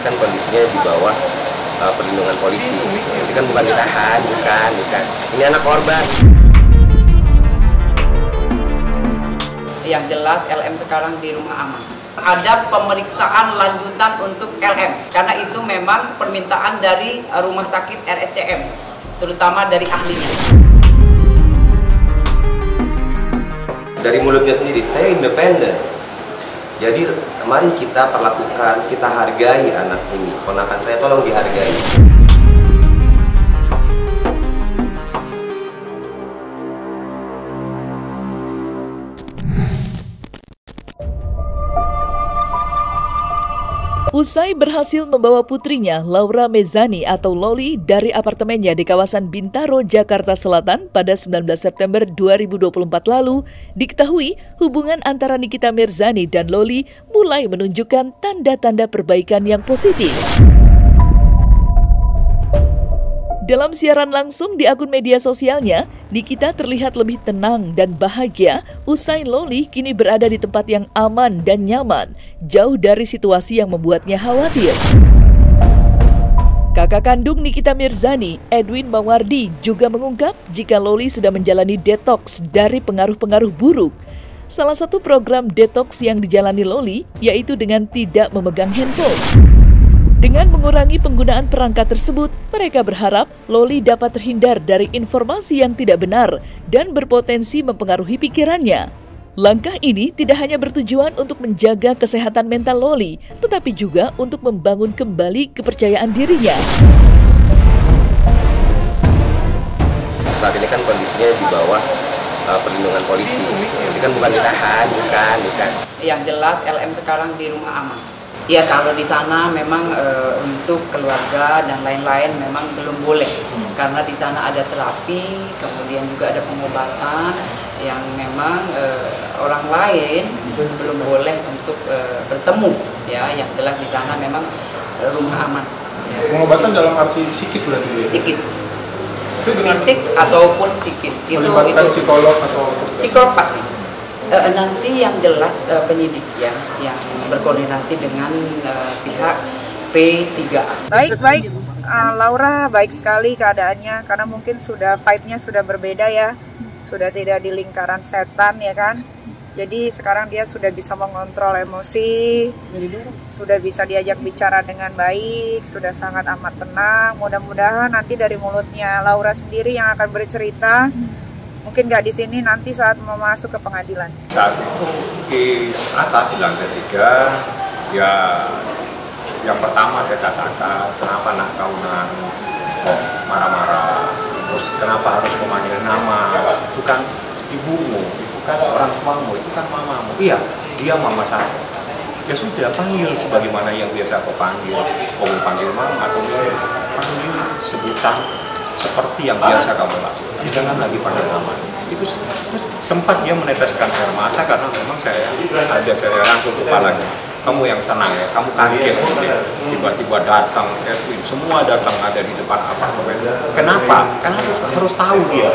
kan kondisinya di bawah perlindungan polisi. Ini kan bukan ditahan, bukan. Ini anak korban. Yang jelas LM sekarang di rumah aman. Ada pemeriksaan lanjutan untuk LM karena itu memang permintaan dari rumah sakit RSCM, terutama dari ahlinya. Dari mulutnya sendiri, saya independen. Jadi mari kita perlakukan, kita hargai anak ini. Ponakan saya tolong dihargai. Usai berhasil membawa putrinya, Laura Mezzani atau Loli, dari apartemennya di kawasan Bintaro, Jakarta Selatan pada 19 September 2024 lalu, diketahui hubungan antara Nikita Mirzani dan Loli mulai menunjukkan tanda-tanda perbaikan yang positif. Dalam siaran langsung di akun media sosialnya, Nikita terlihat lebih tenang dan bahagia usai Loli kini berada di tempat yang aman dan nyaman, jauh dari situasi yang membuatnya khawatir. Kakak kandung Nikita Mirzani, Edwin Mawardi, juga mengungkap jika Loli sudah menjalani detoks dari pengaruh-pengaruh buruk. Salah satu program detoks yang dijalani Loli yaitu dengan tidak memegang handphone. Dengan mengurangi penggunaan perangkat tersebut, mereka berharap Loli dapat terhindar dari informasi yang tidak benar dan berpotensi mempengaruhi pikirannya. Langkah ini tidak hanya bertujuan untuk menjaga kesehatan mental Loli, tetapi juga untuk membangun kembali kepercayaan dirinya. Saat ini kan kondisinya di bawah perlindungan polisi. Ini kan bukan ditahan, bukan. Yang jelas LM sekarang di rumah aman. Ya kalau di sana memang untuk keluarga dan lain-lain memang belum boleh karena di sana ada terapi, kemudian juga ada pengobatan yang memang orang lain belum boleh untuk bertemu. Ya, yang jelas di sana memang rumah aman. Ya. Pengobatan dalam arti psikis berarti? Psikis, fisik ataupun psikis. Itu psikolog atau psikolog pasti. Nanti yang jelas penyidik ya yang berkoordinasi dengan pihak P3A. Baik, Laura baik sekali keadaannya karena mungkin sudah vibe-nya sudah berbeda ya, sudah tidak di lingkaran setan ya kan. Jadi sekarang dia sudah bisa mengontrol emosi, sudah bisa diajak bicara dengan baik, sudah sangat amat tenang. Mudah-mudahan nanti dari mulutnya Laura sendiri yang akan bercerita. Mungkin nggak di sini, nanti saat mau masuk ke pengadilan. Saat itu di atas sidang ketiga, ya yang pertama saya katakan, kenapa nak kau kok marah-marah, terus kenapa harus memanggil nama, itu kan ibumu, itu kan orang tuamu, itu kan mamamu. Iya, dia mama saya. Ya sudah, panggil sebagaimana yang biasa kau panggil. Kau panggil mama, atau panggil sebutan seperti yang biasa kamu lakukan, jangan lagi panggil nama. Itu sempat dia meneteskan air mata karena memang saya rangkul kepalanya. Kamu yang tenang ya, kamu kaget tiba-tiba datang Edwin, semua datang ada di depan apartemen. Kenapa? Karena harus tahu dia.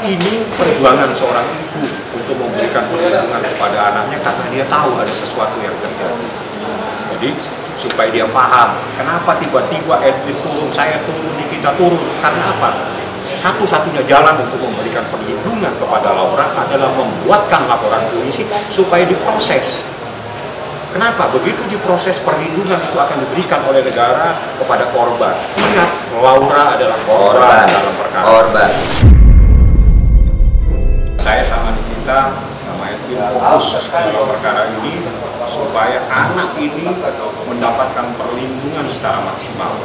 Ini perjuangan seorang ibu untuk memberikan perlindungan kepada anaknya karena dia tahu ada sesuatu yang terjadi. Jadi supaya dia paham kenapa tiba-tiba Edwin turun, saya turun, Nikita turun, karena apa? Satu-satunya jalan untuk memberikan perlindungan kepada Laura adalah membuatkan laporan polisi supaya diproses. Kenapa? Begitu diproses, perlindungan itu akan diberikan oleh negara kepada korban. Ingat, Laura adalah korban dalam perkara. Korban. Saya sama Nikita, sama Edwin fokus dalam perkara ini supaya anak ini mendapatkan perlindungan secara maksimal.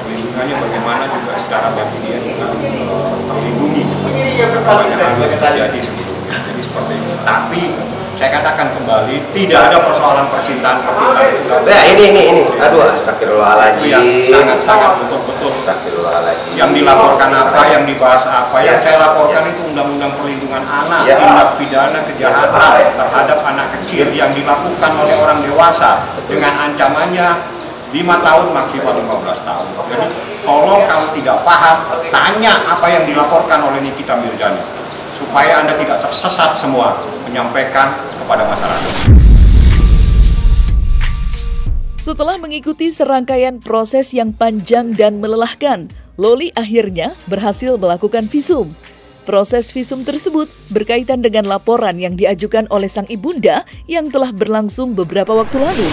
Perlindungannya bagaimana juga secara bagi dia juga terlindungi. Karena banyak hal yang terjadi sebelumnya. Jadi seperti itu. Tapi saya katakan kembali, tidak ada persoalan percintaan. Ya ini. Aduh, astagfirullahaladzim. Ya, sangat betul. Astagfirullahaladzim. Yang dilaporkan apa, yang dibahas apa, yang saya laporkan itu Undang-Undang Perlindungan Anak, tindak pidana kejahatan terhadap anak kecil yang dilakukan oleh orang dewasa dengan ancamannya 5 tahun maksimal 15 tahun. Jadi tolong kamu tidak paham, tanya apa yang dilaporkan oleh Nikita Mirzani supaya Anda tidak tersesat semua menyampaikan kepada masyarakat. Setelah mengikuti serangkaian proses yang panjang dan melelahkan, Loli akhirnya berhasil melakukan visum. Proses visum tersebut berkaitan dengan laporan yang diajukan oleh sang ibunda yang telah berlangsung beberapa waktu lalu.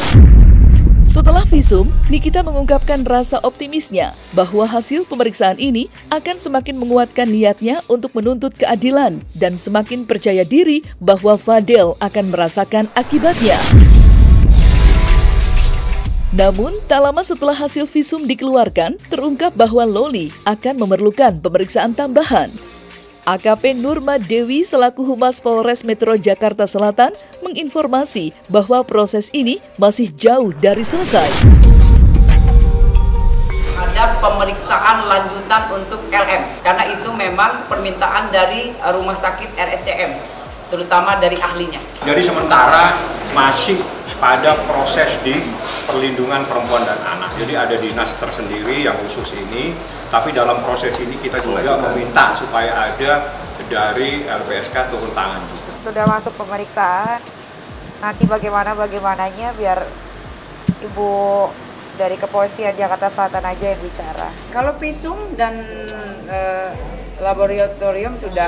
Setelah visum, Nikita mengungkapkan rasa optimisnya bahwa hasil pemeriksaan ini akan semakin menguatkan niatnya untuk menuntut keadilan dan semakin percaya diri bahwa Fadel akan merasakan akibatnya. Namun, tak lama setelah hasil visum dikeluarkan, terungkap bahwa Loli akan memerlukan pemeriksaan tambahan. AKP Nurma Dewi selaku Humas Polres Metro Jakarta Selatan menginformasi bahwa proses ini masih jauh dari selesai. Ada pemeriksaan lanjutan untuk LM, karena itu memang permintaan dari rumah sakit RSCM, terutama dari ahlinya. Jadi sementara masih pada proses di perlindungan perempuan dan anak. Jadi ada dinas tersendiri yang khusus ini, tapi dalam proses ini kita juga meminta supaya ada dari LPSK turun tangan juga. Sudah masuk pemeriksaan, nanti bagaimananya biar Ibu dari Kepolisian Jakarta Selatan aja yang bicara. Kalau visum dan laboratorium sudah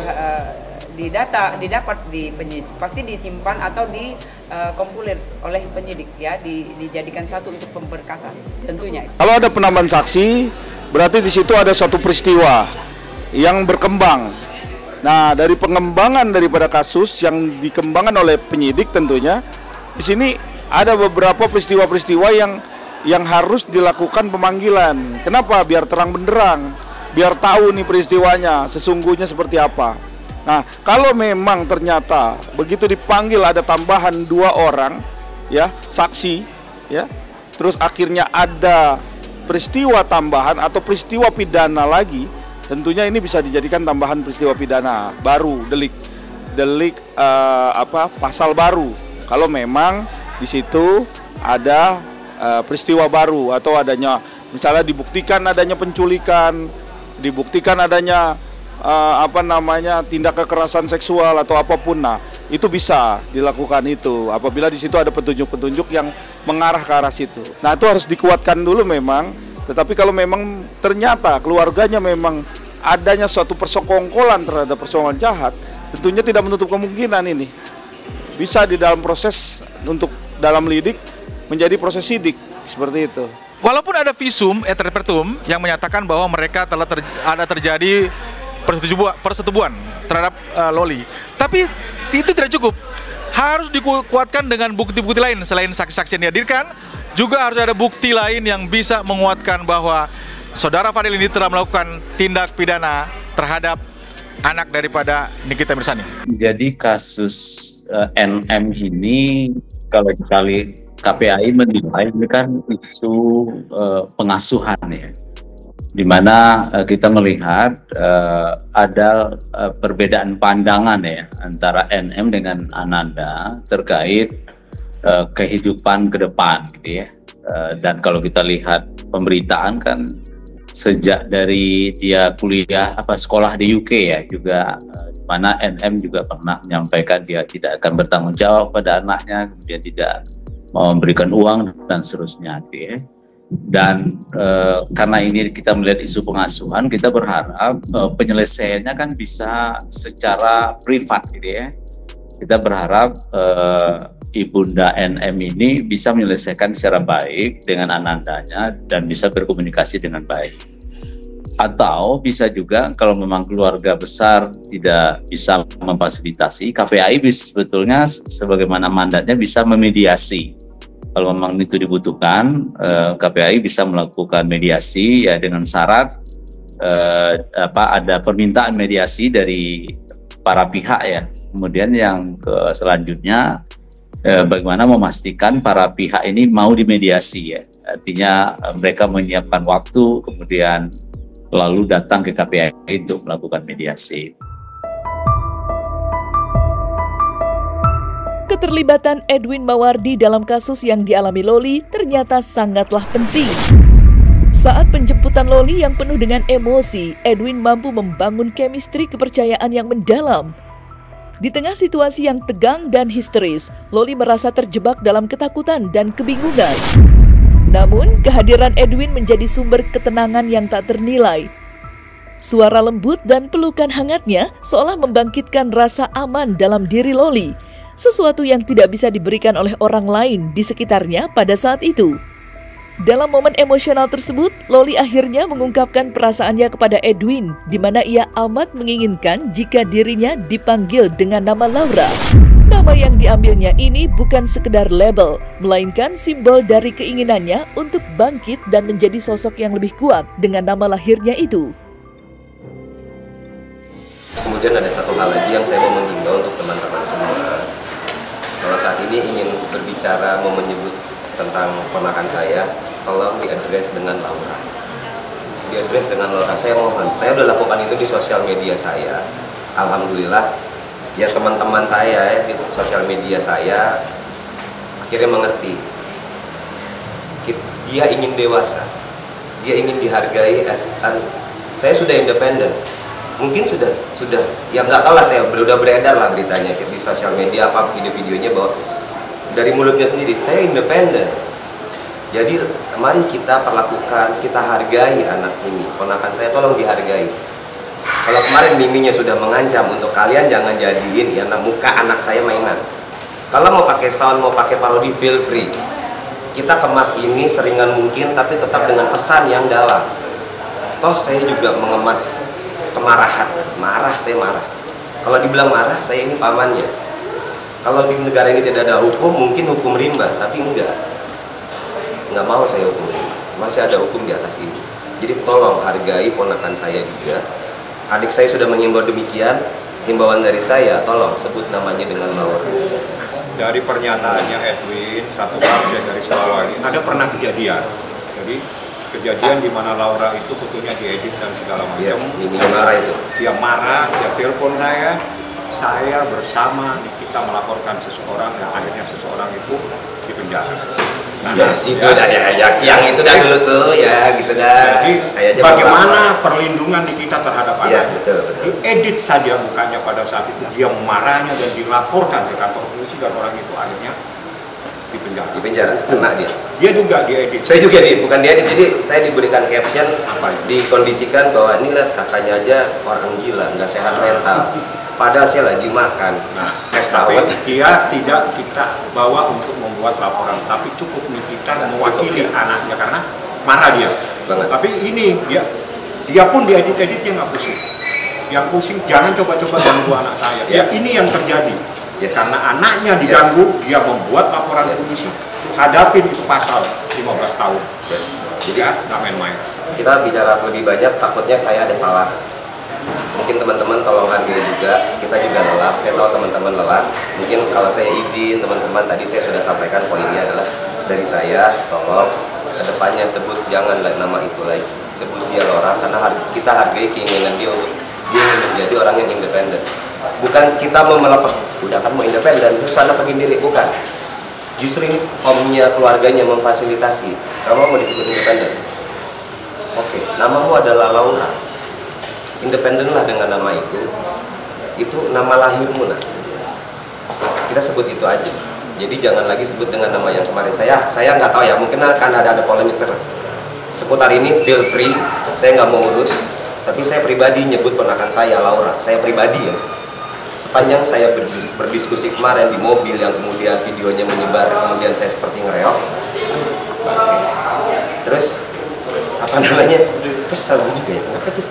didapat di penyidik, pasti disimpan atau dikompulir oleh penyidik ya, dijadikan satu untuk pemberkasan tentunya. Kalau ada penambahan saksi, berarti di situ ada suatu peristiwa yang berkembang. Nah, dari pengembangan daripada kasus yang dikembangkan oleh penyidik tentunya, di sini ada beberapa peristiwa-peristiwa yang harus dilakukan pemanggilan. Kenapa? Biar terang benderang, biar tahu nih peristiwanya sesungguhnya seperti apa. Nah, kalau memang ternyata begitu dipanggil ada tambahan 2 orang ya, saksi ya, terus akhirnya ada peristiwa tambahan atau peristiwa pidana lagi, tentunya ini bisa dijadikan tambahan peristiwa pidana baru, delik pasal baru. Kalau memang di situ ada peristiwa baru atau adanya misalnya dibuktikan adanya penculikan, dibuktikan adanya tindak kekerasan seksual atau apapun. Nah, itu bisa dilakukan itu apabila di situ ada petunjuk-petunjuk yang mengarah ke arah situ. Nah, itu harus dikuatkan dulu memang. Tetapi kalau memang ternyata keluarganya memang adanya suatu persekongkolan terhadap persoalan jahat, tentunya tidak menutup kemungkinan ini bisa di dalam proses untuk dalam lidik menjadi proses sidik seperti itu. Walaupun ada visum et repertum yang menyatakan bahwa mereka telah terjadi persetubuhan terhadap Loli, tapi itu tidak cukup. Harus dikuatkan dengan bukti-bukti lain selain saksi-saksi yang dihadirkan. Juga harus ada bukti lain yang bisa menguatkan bahwa saudara Fadel ini telah melakukan tindak pidana terhadap anak daripada Nikita Mirzani. Jadi kasus NM ini kalau sekali KPAI menilai ini kan isu pengasuhan ya, di mana kita melihat ada perbedaan pandangan ya antara NM dengan Ananda terkait kehidupan ke depan gitu ya. Dan kalau kita lihat pemberitaan kan sejak dari dia kuliah sekolah di UK ya juga, mana NM juga pernah menyampaikan dia tidak akan bertanggung jawab pada anaknya, kemudian tidak memberikan uang dan seterusnya gitu ya. Dan karena ini kita melihat isu pengasuhan, kita berharap penyelesaiannya kan bisa secara privat gitu ya. Kita berharap Ibunda NM ini bisa menyelesaikan secara baik dengan Anandanya dan bisa berkomunikasi dengan baik. Atau bisa juga kalau memang keluarga besar tidak bisa memfasilitasi, KPAI bisa sebetulnya sebagaimana mandatnya bisa memediasi. Kalau memang itu dibutuhkan, KPAI bisa melakukan mediasi ya dengan syarat ada permintaan mediasi dari para pihak ya. Kemudian yang selanjutnya bagaimana memastikan para pihak ini mau dimediasi ya. Artinya mereka menyiapkan waktu kemudian lalu datang ke KPAI untuk melakukan mediasi. Keterlibatan Edwin Mawardi dalam kasus yang dialami Loli ternyata sangatlah penting. Saat penjemputan Loli yang penuh dengan emosi, Edwin mampu membangun chemistry kepercayaan yang mendalam. Di tengah situasi yang tegang dan histeris, Loli merasa terjebak dalam ketakutan dan kebingungan. Namun, kehadiran Edwin menjadi sumber ketenangan yang tak ternilai. Suara lembut dan pelukan hangatnya seolah membangkitkan rasa aman dalam diri Loli, sesuatu yang tidak bisa diberikan oleh orang lain di sekitarnya pada saat itu. Dalam momen emosional tersebut, Loli akhirnya mengungkapkan perasaannya kepada Edwin, di mana ia amat menginginkan jika dirinya dipanggil dengan nama Laura. Nama yang diambilnya ini bukan sekedar label, melainkan simbol dari keinginannya untuk bangkit dan menjadi sosok yang lebih kuat dengan nama lahirnya itu. Kemudian ada satu hal lagi yang saya mau menghimbau untuk teman-teman semua. Kalau saat ini ingin berbicara, mau menyebut tentang ponakan saya, tolong diadres dengan Laura. Diadres dengan Laura, saya mohon. Saya udah lakukan itu di sosial media saya. Alhamdulillah, ya teman-teman saya di sosial media saya akhirnya mengerti. Dia ingin dewasa, dia ingin dihargai. Saya sudah independen. Mungkin sudah ya nggak tahu lah, saya udah beredar lah beritanya di sosial media, apa video-videonya bahwa dari mulutnya sendiri saya independen. Jadi mari kita perlakukan, kita hargai anak ini, ponakan saya, tolong dihargai. Kalau kemarin miminya sudah mengancam untuk kalian jangan jadiin ya muka anak saya mainan. Kalau mau pakai sound, mau pakai parodi, feel free. Kita kemas ini seringan mungkin, tapi tetap dengan pesan yang dalam. Toh saya juga mengemas kemarahan, saya marah. Kalau dibilang marah, saya ini pamannya. Kalau di negara ini tidak ada hukum, mungkin hukum rimba, tapi enggak mau saya hukum rimba. Masih ada hukum di atas ini. Jadi tolong hargai ponakan saya juga. Adik saya sudah mengimbau demikian. Himbauan dari saya, tolong sebut namanya dengan Laura. Dari pernyataannya Edwin, satu hal saya garis bawahi, ada pernah kejadian. Jadi kejadian di mana Laura itu fotonya diedit dan segala macam. Iya, Mimi marah itu. Dia marah, dia telepon saya bersama kita melaporkan seseorang dan akhirnya seseorang itu dipenjara. Yes, itu dah ya, siang itu dah dulu tuh ya, gitu dah. Jadi saya aja bagaimana perlindungan di kita terhadap anak? Ya, betul. Diedit saja mukanya pada saat itu, dia marahnya dan dilaporkan ke kantor polisi dan orang itu akhirnya dipenjara. Dipenjara, kena dia. Dia juga diedit. Saya juga bukan diedit, jadi saya diberikan caption, dikondisikan bahwa ini lihat kakaknya aja orang gila, nggak sehat mental. Padahal saya lagi makan. Nah, tapi dia tidak kita bawa untuk membuat laporan, tapi cukup Nikita mewakili anaknya karena marah dia. Tapi ini dia pun diedit-edit, dia nggak pusing. Yang pusing jangan coba-coba ganggu anak saya. Ya ini yang terjadi. Karena anaknya diganggu, dia membuat laporan polisi. Hadapin itu pasal 15 tahun. Jadi nggak main-main. Kita bicara lebih banyak, takutnya saya ada salah. Mungkin teman-teman tolong hargai juga, kita juga lelah, saya tahu teman-teman lelah. Mungkin kalau saya izin teman-teman, tadi saya sudah sampaikan poinnya adalah dari saya, tolong kedepannya sebut jangan nama itu lagi, sebut dia Laura, karena kita hargai keinginan dia untuk dia ingin menjadi orang yang independen. Bukan kita mau melepas, udah kan mau independen, terus sana pergi sendiri, bukan. Justru ini omnya, keluarganya memfasilitasi, kamu mau disebut independen. Oke, namamu adalah Laura. Independenlah dengan nama itu nama lahirmu nak. Kita sebut itu aja. Jadi jangan lagi sebut dengan nama yang kemarin. Saya nggak tahu ya, mungkin akan ada polemik seputar ini, feel free. Saya nggak mau urus, tapi saya pribadi nyebut ponakan saya Laura. Saya pribadi ya. Sepanjang saya berdiskusi kemarin di mobil yang kemudian videonya menyebar, kemudian saya seperti ngereok. Terus apa namanya? Kesal juga ya. Kenapa tuh?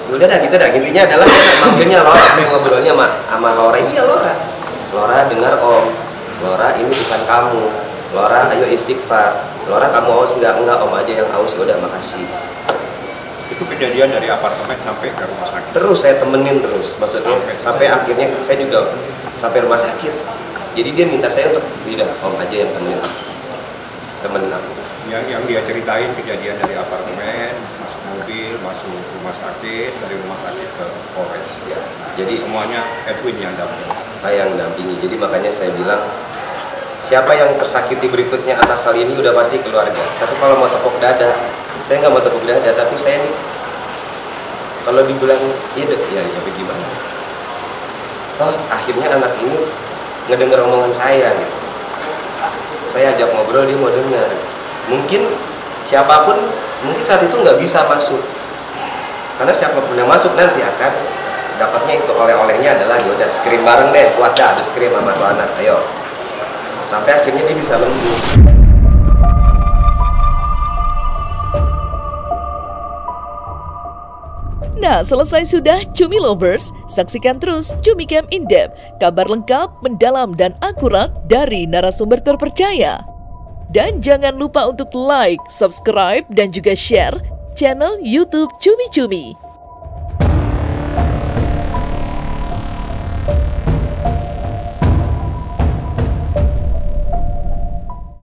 Udah dah gitu dah, intinya adalah saya manggilnya Laura, saya ngobrolnya sama Laura, ini ya Laura dengar om, Laura ini bukan kamu, Laura ayo istighfar, Laura kamu haus enggak om aja yang haus, udah makasih. Itu kejadian dari apartemen sampai ke rumah sakit. Terus saya temenin terus, maksudnya sampai akhirnya saya juga sampai rumah sakit. Jadi dia minta saya untuk tidak om aja yang temenin aku. Yang dia ceritain kejadian dari apartemen, masuk mobil, masuk rumah sakit, dari rumah sakit ke Polres. Ya, jadi semuanya Edwin yang dampingi. Saya yang dampingi. Jadi makanya saya bilang, siapa yang tersakiti berikutnya atas hal ini udah pasti keluarga. Tapi kalau mau tepuk dada, saya nggak mau tepuk dada, tapi saya nih kalau dibilang idek ya bagaimana? Toh akhirnya anak ini ngedenger omongan saya gitu. Saya ajak ngobrol, dia mau dengar. mungkin siapapun mungkin saat itu nggak bisa masuk, karena siapapun yang masuk nanti akan dapatnya itu oleh-olehnya adalah yaudah scream bareng deh, kuat dah adu scream sama tuh anak, ayo, sampai akhirnya dia bisa lembut. Nah, selesai sudah Cumi Lovers, saksikan terus Cumi Camp In-Depth, kabar lengkap, mendalam, dan akurat dari narasumber terpercaya. Dan jangan lupa untuk like, subscribe, dan juga share channel YouTube Cumi Cumi.